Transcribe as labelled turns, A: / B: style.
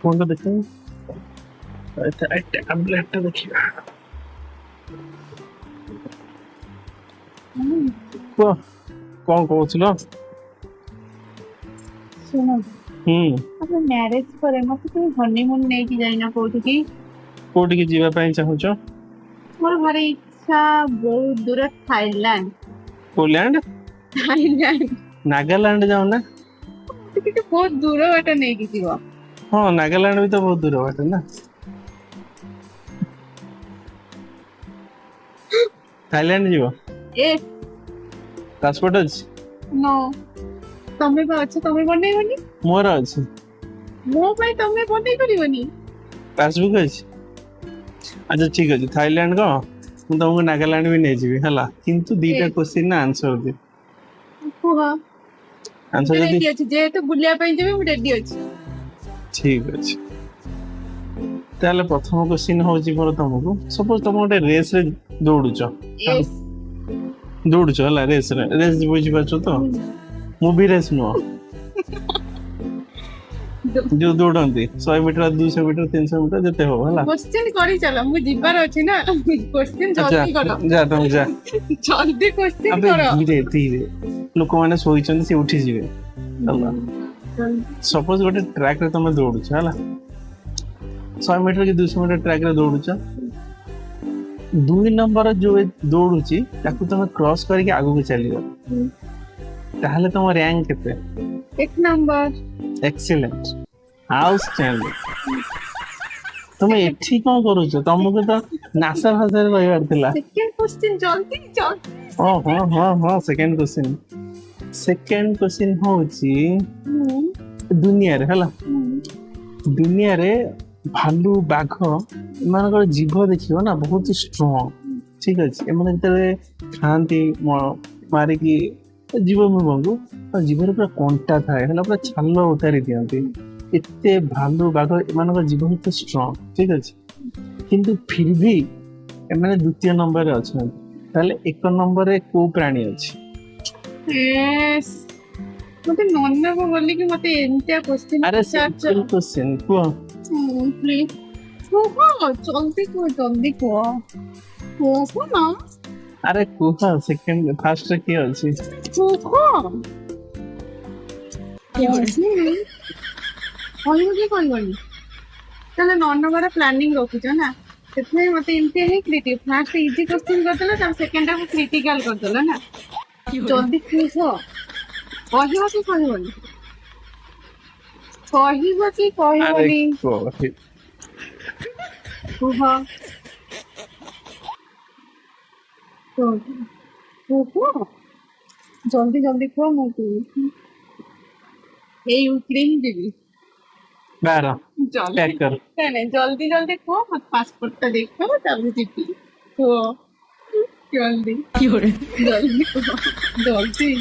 A: কোনটা দেখি? ট্যাবলেটটা দেখি। କଣ କହୁଥିଲ?
B: ଶୁଣ
A: ହୁଁ
B: ଆପଣ ମ୍ୟାରେଜ ପରେ ମତେ କେବେ ହନିମୁନ ନେଇକି ଯାଇନା କୋଉଠିକି?
A: କୋଉଠିକି ଯିବା ପାଇଁ ଚାହୁଁଛ?
B: ମୋର ଭାରି ଇଚ୍ଛା ବହୁତ ଦୂର ଥାଇଲାଣ୍ଡ।
A: ପୋଲାଣ୍ଡ?
B: ଥାଇଲାଣ୍ଡ
A: ନାଗାଲାଣ୍ଡ ଯାଉନା?
B: ମତେ ଟିକେ ବହୁତ ଦୂର ବାଟ ନେଇକି ଯିବ।
A: ହଁ ନାଗାଲାଣ୍ଡ ବି ତ ବହୁତ ଦୂର ବାଟ ନା। ଥାଇଲାଣ୍ଡ ଯିବ?
B: ଏ
A: ପାସପୋର୍ଟ ଅଛି?
B: नो ତମେ ବା ଅଛ, ତମେ ବନେଇବନି?
A: ମୋର ଅଛି।
B: ମୋ ପାଇଁ ତମେ ବନେଇ ପାରିବନି?
A: ପାସବୁକ୍ ଅଛି? ଆଚ୍ଛା ଠିକ ଅଛି, ଥାଇଲାଣ୍ଡ କଣ ମୁଁ ତମକୁ ନାଗାଲାଣ୍ଡ ବି ନେଇଯିବି ହେଲା, କିନ୍ତୁ ଦିଟା କ୍ୱେଶ୍ଚିନ୍ ନା ଆନ୍ସର ଦେ।
B: କୁହ।
A: ଆନ୍ସର
B: ମୁଁ
A: ଯଦି
B: ରେଡି ଅଛି, ଯେହେତୁ ବୁଲିବା ପାଇଁ ଯିବି ମୁଁ ରେଡି ଅଛି।
A: ଠିକ ଅଛି, ତାହେଲେ ପ୍ରଥମ କ୍ୱେଶ୍ଚିନ୍ ହଉଛି ମୋର ତମକୁ, ସପୋଜ ତମ ଗୋଟେ ରେସ୍ ରେ ଦୌଡୁଛ
B: ୟେସ୍
A: ଦୌଡୁଛ ହେଲା, ରେସ୍ ବୁଝିପାରୁଛ ତ? ମୁଭି ରେସ୍ ନୁହଁ, ଯୋଉ ଦୌଡନ୍ତି 100 ମିଟର 200 ମିଟର 300 ମିଟର ଯେତେ ହବ ହେଲା।
B: क्वेश्चन କରି ଚାଲ, ମୁଁ ଯିବାର ଅଛି ନା। क्वेश्चन
A: ଆଚ୍ଛା
B: ଜଲ୍ଦି କର,
A: ଯା ତମେ ଯା।
B: ଜଲ୍ଦି କ୍वेश्चन
A: ଆବେ
B: କର।
A: ଧୀରେ ଧୀରେ, ଲୋକମାନେ ଶୋଇଛନ୍ତି ସେ ଉଠିଯିବେ ହେଲା। ସପୋଜ ଗୋଟେ ଟ୍ରାକ ରେ ତମେ ଦୌଡୁଛ ହେଲା, 100 ମିଟର କି 200 ମିଟର ଟ୍ରାକ ରେ ଦୌଡୁଛ, 2 ନମ୍ବର ଯୋଉ ଦୌଡୁଛି ତାକୁ ତମେ କ୍ରସ୍ କରିକି ଆଗକୁ ଚାଲିବ, ତାହେଲେ ତମ ର୍ୟାଙ୍କ କେତେ?
B: 1 नंबर।
A: Excellent, outstanding. ତମେ ଏଠି କଣ କରୁଛ? ତମକୁ ତ ନାସା ଭାଷାରେ କହିବାର ଥିଲା।
B: सेकंड क्वेश्चन जल्दी जल्दी।
A: ହଁ ହଁ ହଁ ହଁ, ସେକେଣ୍ଡ କ୍ୱେଶ୍ଚିନ୍। ସେକେଣ୍ଡ କ୍ୱେଶ୍ଚିନ୍ ହଉଛି ଦୁନିଆରେ ହେଲା, ଦୁନିଆରେ ଭାଲୁ ବାଘ ଏମାନଙ୍କର ଜିଭ ଦେଖିବ ନା ବହୁତ ଷ୍ଟ୍ରଙ୍ଗ, ଠିକ ଅଛି? ଏମାନେ ଯେତେବେଳେ ଖାଆନ୍ତି ମାରିକି ଜୀବଙ୍କୁ, ଜୀବରେ ପୁରା କଣ୍ଟା ଥାଏ ହେଲା, ପୁରା ଛାଲ ଉତାରି ଦିଅନ୍ତି। ଏତେ ଭାଲୁ ବାଘ ଏମାନଙ୍କ ଜୀବ ଏତେ ଷ୍ଟ୍ରଙ୍ଗ, ଠିକ ଅଛି? କିନ୍ତୁ ଫିର ବି ଏମାନେ ଦ୍ୱିତୀୟ ନମ୍ବରରେ ଅଛନ୍ତି, ତାହେଲେ 1 ନମ୍ବରରେ କୋଉ ପ୍ରାଣୀ ଅଛି?
B: यस मते नन्ना को बोली कि मते एंतिया क्वेश्चन
A: अरे सिंपल क्वेश्चन कुह।
B: प्लीज कुह, जल्दी कुह ना।
A: अरे कुह, सेकंड फास्ट रे की अछि?
B: कुह मुझे कहबनी ताले 9 नंबर प्लानिंग रखुछ ना, सेतमे मते एंतिया ही क्रिटिक फर्स्ट इजी क्वेश्चन करदेला, तब सेकंड को क्रिटिकल करदेला ना। जल्दी कुह, କହିବ କି କହିବନି? କହିବ କି
A: अरे
B: କହିବନି?
A: कोही
B: କୁହ କୁହ, ଜଲ୍ଦି ଜଲ୍ଦି କୁହ। ମୁଁ ଏଇ ୱିକରେ ହିଁ ଯିବି।
A: 12
B: ଜଲ୍ଦି
A: पैक कर।
B: ନାଇଁ ଜଲ୍ଦି ଜଲ୍ଦି କୁହ, ମତେ ପାସପୋର୍ଟଟା ଦେଖାଅ ତାପରେ ଯିବି। କୁହ ଜଲ୍ଦି ଜଲ୍ଦି କୁହ, ଜଲ୍ଦି।